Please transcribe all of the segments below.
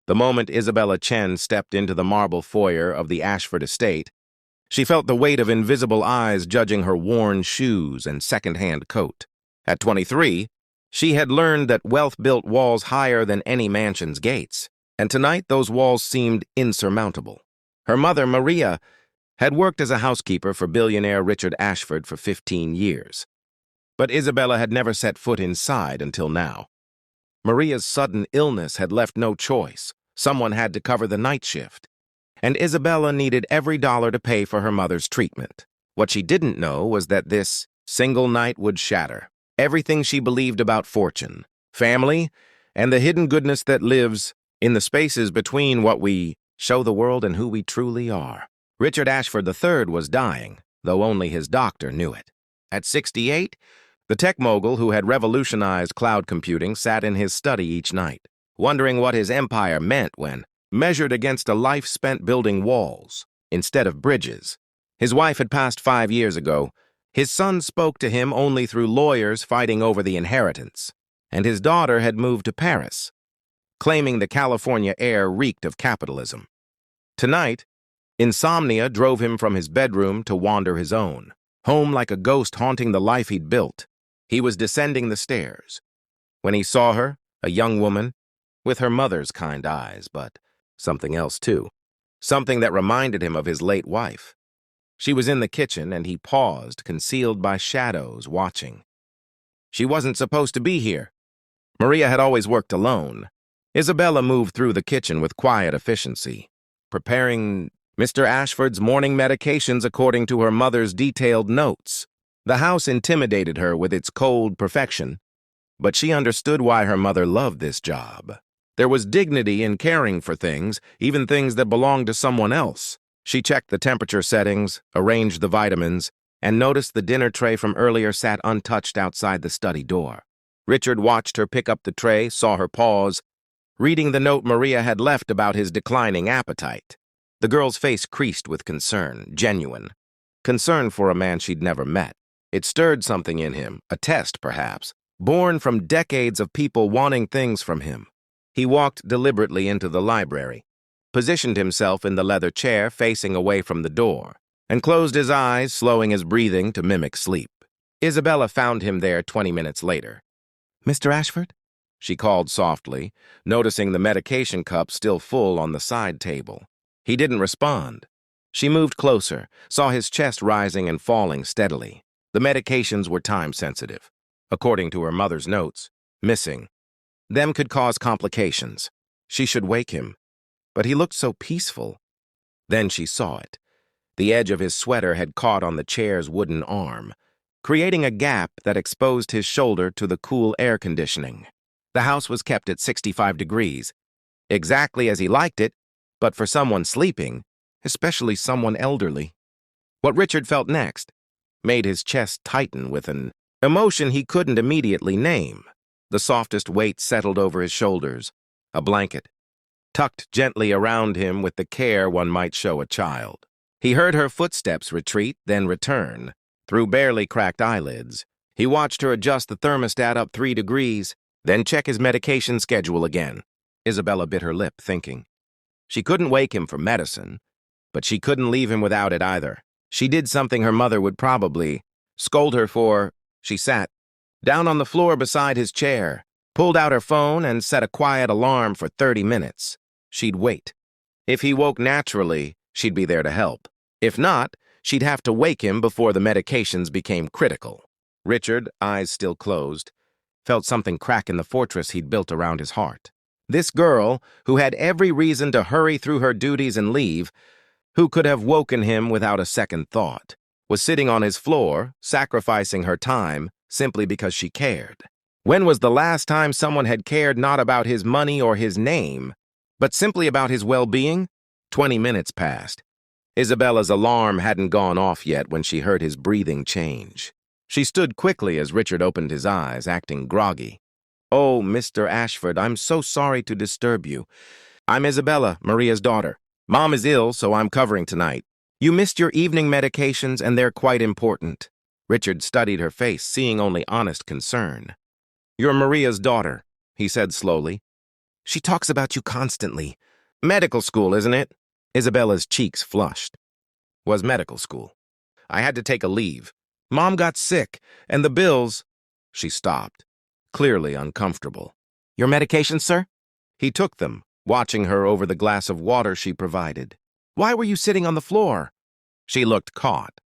The moment Isabella Chen stepped into the marble foyer of the Ashford estate, she felt the weight of invisible eyes judging her worn shoes and second-hand coat. At 23, she had learned that wealth built walls higher than any mansion's gates, and tonight those walls seemed insurmountable. Her mother, Maria, had worked as a housekeeper for billionaire Richard Ashford for 15 years. But Isabella had never set foot inside until now. Maria's sudden illness had left no choice. Someone had to cover the night shift, and Isabella needed every dollar to pay for her mother's treatment. What she didn't know was that this single night would shatter everything she believed about fortune, family, and the hidden goodness that lives in the spaces between what we show the world and who we truly are. Richard Ashford III was dying, though only his doctor knew it. At 68, the tech mogul who had revolutionized cloud computing sat in his study each night, wondering what his empire meant when measured against a life spent building walls instead of bridges. His wife had passed 5 years ago. His son spoke to him only through lawyers fighting over the inheritance, and his daughter had moved to Paris, claiming the California air reeked of capitalism. Tonight, insomnia drove him from his bedroom to wander his own, home like a ghost haunting the life he'd built. He was descending the stairs when he saw her, a young woman, with her mother's kind eyes, but something else too, something that reminded him of his late wife. She was in the kitchen, and he paused, concealed by shadows, watching. She wasn't supposed to be here. Maria had always worked alone. Isabella moved through the kitchen with quiet efficiency, preparing Mr. Ashford's morning medications according to her mother's detailed notes. The house intimidated her with its cold perfection, but she understood why her mother loved this job. There was dignity in caring for things, even things that belonged to someone else. She checked the temperature settings, arranged the vitamins, and noticed the dinner tray from earlier sat untouched outside the study door. Richard watched her pick up the tray, saw her pause, reading the note Maria had left about his declining appetite. The girl's face creased with concern, genuine. Concern for a man she'd never met. It stirred something in him, a test perhaps, born from decades of people wanting things from him. He walked deliberately into the library, positioned himself in the leather chair facing away from the door, and closed his eyes, slowing his breathing to mimic sleep. Isabella found him there 20 minutes later. "Mr. Ashford?" she called softly, noticing the medication cup still full on the side table. He didn't respond. She moved closer, saw his chest rising and falling steadily. The medications were time-sensitive. According to her mother's notes, missing. Them could cause complications. She should wake him. But he looked so peaceful. Then she saw it. The edge of his sweater had caught on the chair's wooden arm, creating a gap that exposed his shoulder to the cool air conditioning. The house was kept at 65 degrees, exactly as he liked it, but for someone sleeping, especially someone elderly. What Richard felt next made his chest tighten with an emotion he couldn't immediately name. The softest weight settled over his shoulders, a blanket, tucked gently around him with the care one might show a child. He heard her footsteps retreat, then return, through barely cracked eyelids. He watched her adjust the thermostat up 3 degrees, then check his medication schedule again. Isabella bit her lip, thinking. She couldn't wake him for medicine, but she couldn't leave him without it either. She did something her mother would probably scold her for. She sat down on the floor beside his chair, pulled out her phone, and set a quiet alarm for 30 minutes. She'd wait. If he woke naturally, she'd be there to help. If not, she'd have to wake him before the medications became critical. Richard, eyes still closed, felt something crack in the fortress he'd built around his heart. This girl, who had every reason to hurry through her duties and leave, who could have woken him without a second thought, was sitting on his floor, sacrificing her time simply because she cared. When was the last time someone had cared not about his money or his name, but simply about his well-being? 20 minutes passed. Isabella's alarm hadn't gone off yet when she heard his breathing change. She stood quickly as Richard opened his eyes, acting groggy. "Oh, Mr. Ashford, I'm so sorry to disturb you. I'm Isabella, Maria's daughter. Mom is ill, so I'm covering tonight. You missed your evening medications, and they're quite important." Richard studied her face, seeing only honest concern. "You're Maria's daughter," he said slowly. She talks about you constantly. Medical school, isn't it? Isabella's cheeks flushed. Was medical school. I had to take a leave. Mom got sick, and the bills... She stopped, clearly uncomfortable. Your medications, sir? He took them, watching her over the glass of water she provided. Why were you sitting on the floor? She looked caught.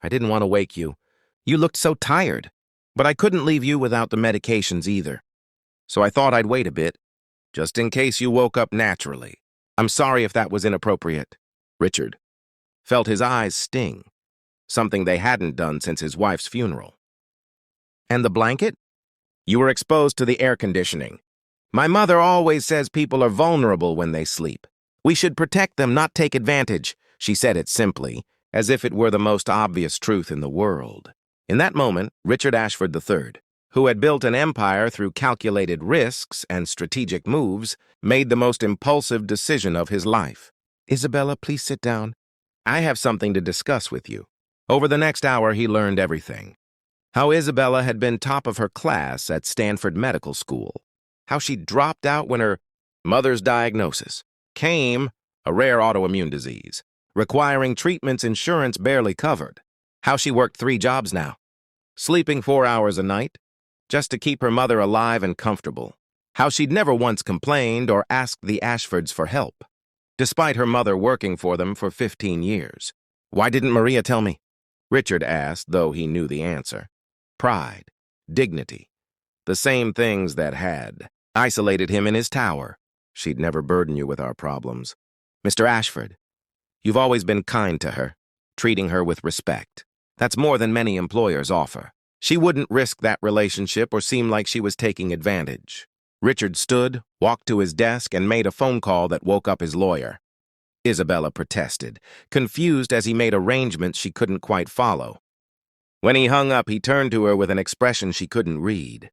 I didn't want to wake you. You looked so tired. But I couldn't leave you without the medications either. So I thought I'd wait a bit, just in case you woke up naturally. I'm sorry if that was inappropriate. Richard felt his eyes sting, something they hadn't done since his wife's funeral. And the blanket? You were exposed to the air conditioning. My mother always says people are vulnerable when they sleep. We should protect them, not take advantage. She said it simply, as if it were the most obvious truth in the world. In that moment, Richard Ashford III, who had built an empire through calculated risks and strategic moves, made the most impulsive decision of his life. Isabella, please sit down. I have something to discuss with you. Over the next hour, he learned everything. How Isabella had been top of her class at Stanford Medical School. How she dropped out when her mother's diagnosis came, a rare autoimmune disease, requiring treatments insurance barely covered. How she worked 3 jobs now, sleeping 4 hours a night, just to keep her mother alive and comfortable. How she'd never once complained or asked the Ashfords for help, despite her mother working for them for 15 years. Why didn't Maria tell me? Richard asked, though he knew the answer. Pride, dignity, the same things that had isolated him in his tower. She'd never burden you with our problems. Mr. Ashford, you've always been kind to her, treating her with respect. That's more than many employers offer. She wouldn't risk that relationship or seem like she was taking advantage. Richard stood, walked to his desk, and made a phone call that woke up his lawyer. Isabella protested, confused as he made arrangements she couldn't quite follow. When he hung up, he turned to her with an expression she couldn't read.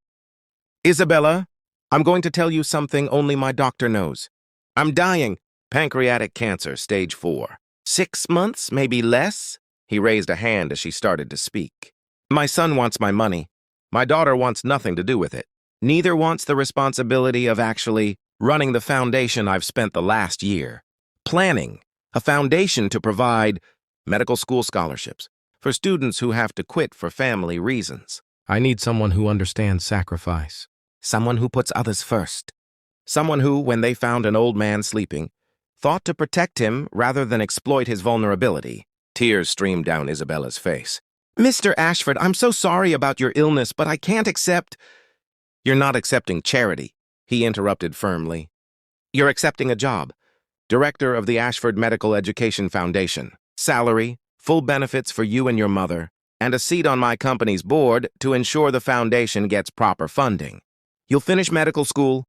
Isabella, I'm going to tell you something only my doctor knows. I'm dying. Pancreatic cancer, stage 4. 6 months, maybe less? He raised a hand as she started to speak. My son wants my money. My daughter wants nothing to do with it. Neither wants the responsibility of actually running the foundation I've spent the last year. Planning a foundation to provide medical school scholarships for students who have to quit for family reasons. I need someone who understands sacrifice. Someone who puts others first. Someone who, when they found an old man sleeping, thought to protect him rather than exploit his vulnerability. Tears streamed down Isabella's face. Mr. Ashford, I'm so sorry about your illness, but I can't accept... You're not accepting charity, he interrupted firmly. You're accepting a job. Director of the Ashford Medical Education Foundation. Salary, full benefits for you and your mother, and a seat on my company's board to ensure the foundation gets proper funding. You'll finish medical school.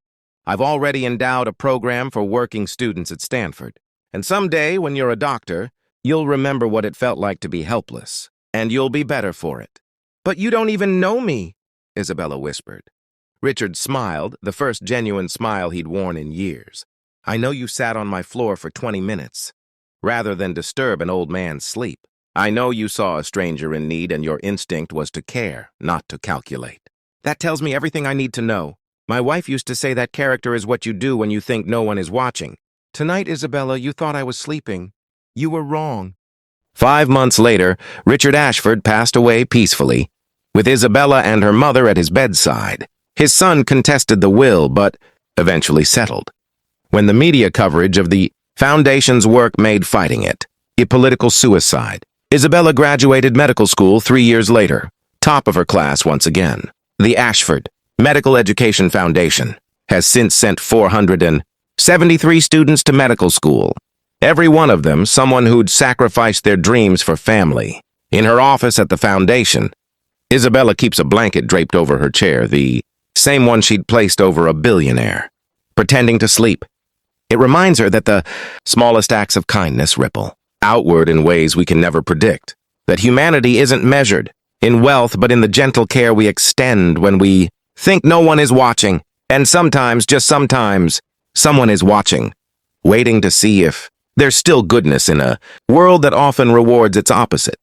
I've already endowed a program for working students at Stanford. And someday, when you're a doctor, you'll remember what it felt like to be helpless, and you'll be better for it. But you don't even know me, Isabella whispered. Richard smiled, the first genuine smile he'd worn in years. I know you sat on my floor for 20 minutes, rather than disturb an old man's sleep. I know you saw a stranger in need and your instinct was to care, not to calculate. That tells me everything I need to know. My wife used to say that character is what you do when you think no one is watching. Tonight, Isabella, you thought I was sleeping. You were wrong. 5 months later, Richard Ashford passed away peacefully, with Isabella and her mother at his bedside. His son contested the will, but eventually settled. When the media coverage of the foundation's work made fighting it a political suicide, Isabella graduated medical school 3 years later, top of her class once again. The Ashford Medical Education Foundation has since sent 473 students to medical school. Every one of them someone who'd sacrificed their dreams for family. In her office at the foundation, Isabella keeps a blanket draped over her chair, the same one she'd placed over a billionaire, pretending to sleep. It reminds her that the smallest acts of kindness ripple outward in ways we can never predict, that humanity isn't measured in wealth but in the gentle care we extend when we think no one is watching. And sometimes, just sometimes, someone is watching, waiting to see if there's still goodness in a world that often rewards its opposite.